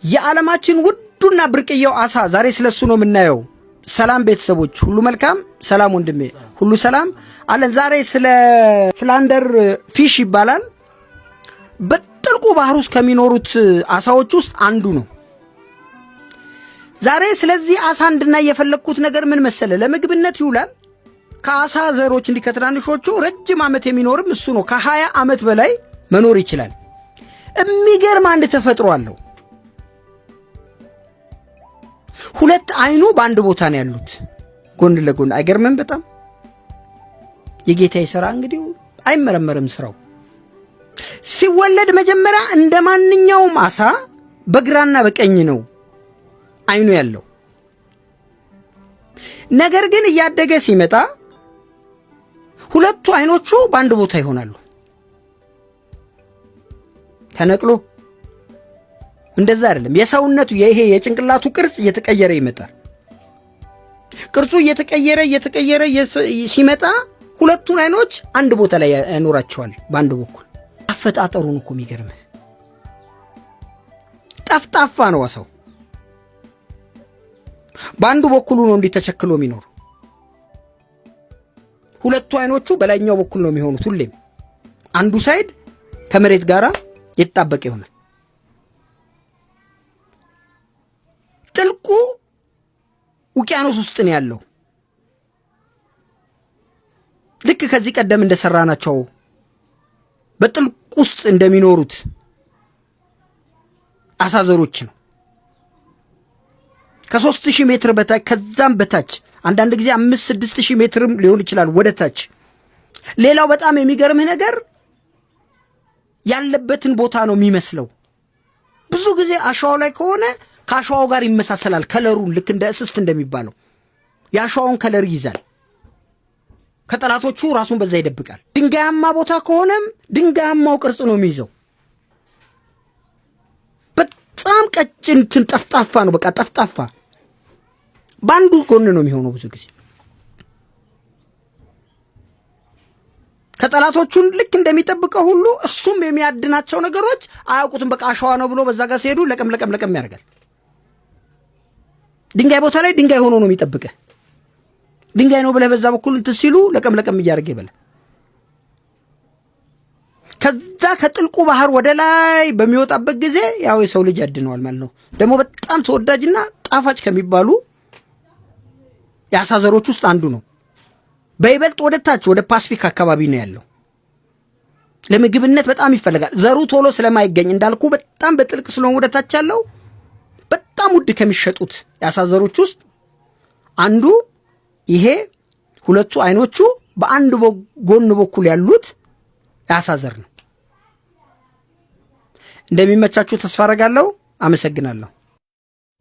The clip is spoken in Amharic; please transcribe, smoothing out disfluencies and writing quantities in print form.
የዓለማችን ውዱና ብርቅየው አሳ ዛሬ ስለሱ ነው የምናየው። ሰላም ቤተሰቦች፣ ሁሉ መልካም? ሰላም ወንድሜ፣ ሁሉ ሰላም አለን። ዛሬ ስለ ፍላንደር ፊሽ ይባላል። በጥልቁ ባህር ውስጥ ከሚኖሩት አሳዎች ውስጥ አንዱ ነው። ዛሬ ስለዚህ አሳ እንድናይ የፈለግኩት ነገር ምን መሰለ? ለምግብነት ይውላል። ከአሳ ዘሮች እንዲህ ከትናንሾቹ ረጅም ዓመት የሚኖርም እሱ ነው። ከ20 ዓመት በላይ መኖር ይችላል። የሚገርም አንድ ተፈጥሮ አለው። ሁለት አይኑ በአንድ ቦታ ነው ያሉት፣ ጎን ለጎን። አይገርምም? በጣም የጌታ ሥራ እንግዲህ አይመረመርም ስራው። ሲወለድ መጀመሪያ እንደ ማንኛውም አሳ በግራና በቀኝ ነው አይኑ ያለው። ነገር ግን እያደገ ሲመጣ ሁለቱ አይኖቹ በአንድ ቦታ ይሆናሉ። ተነቅሎ እንደዛ አይደለም። የሰውነቱ ይሄ የጭንቅላቱ ቅርጽ እየተቀየረ ይመጣል። ቅርጹ እየተቀየረ ሲመጣ ሁለቱን አይኖች አንድ ቦታ ላይ ያኖራቸዋል በአንድ በኩል። አፈጣጠሩን እኮ የሚገርምህ ጠፍጣፋ ነው አሳው። በአንዱ በኩሉ ነው እንዲህ ተቸክሎ የሚኖር። ሁለቱ አይኖቹ በላይኛው በኩል ነው የሚሆኑት ሁሌም። አንዱ ሳይድ ከመሬት ጋራ የተጣበቀ ይሆናል። ጥልቁ ውቅያኖስ ውስጥ ነው ያለው። ልክ ከዚህ ቀደም እንደሰራናቸው በጥልቁ ውስጥ እንደሚኖሩት አሳ ዘሮች ነው። ከ3000 ሜትር በታች ከዛም በታች አንዳንድ ጊዜ 5-6 ሜትርም ሊሆን ይችላል ወደ ታች። ሌላው በጣም የሚገርምህ ነገር ያለበትን ቦታ ነው የሚመስለው። ብዙ ጊዜ አሸዋው ላይ ከሆነ ከአሸዋው ጋር ይመሳሰላል ከለሩን። ልክ እንደ እስስት እንደሚባለው የአሸዋውን ከለር ይይዛል። ከጠላቶቹ ራሱን በዛ ይደብቃል። ድንጋያማ ቦታ ከሆነም ድንጋያማው ቅርጽ ነው የሚይዘው። በጣም ቀጭን ጠፍጣፋ ነው። በቃ ጠፍጣፋ በአንዱ ጎን ነው የሚሆነው ብዙ ጊዜ። ከጠላቶቹን ልክ እንደሚጠብቀው ሁሉ እሱም የሚያድናቸው ነገሮች አያውቁትም። በቃ አሸዋ ነው ብሎ በዛ ጋር ሲሄዱ ለቀም ያደርጋል። ድንጋይ ቦታ ላይ ድንጋይ ሆኖ ነው የሚጠብቅህ። ድንጋይ ነው ብለህ በዛ በኩል እንትን ሲሉ ለቀም እያደረገ ይበላል። ከዛ ከጥልቁ ባህር ወደ ላይ በሚወጣበት ጊዜ ያው የሰው ልጅ ያድነዋል ማለት ነው። ደግሞ በጣም ተወዳጅና ጣፋጭ ከሚባሉ የአሳ ዘሮች ውስጥ አንዱ ነው። በይበልጥ ወደ ታች ወደ ፓስፊክ አካባቢ ነው ያለው። ለምግብነት በጣም ይፈልጋል። ዘሩ ቶሎ ስለማይገኝ እንዳልኩ በጣም በጥልቅ ስለሆነ ወደ ታች ያለው በጣም ውድ ከሚሸጡት የአሳ ዘሮች ውስጥ አንዱ ይሄ ሁለቱ አይኖቹ በአንድ ጎን በኩል ያሉት የአሳ ዘር ነው። እንደሚመቻችሁ ተስፋ አደርጋለሁ። አመሰግናለሁ።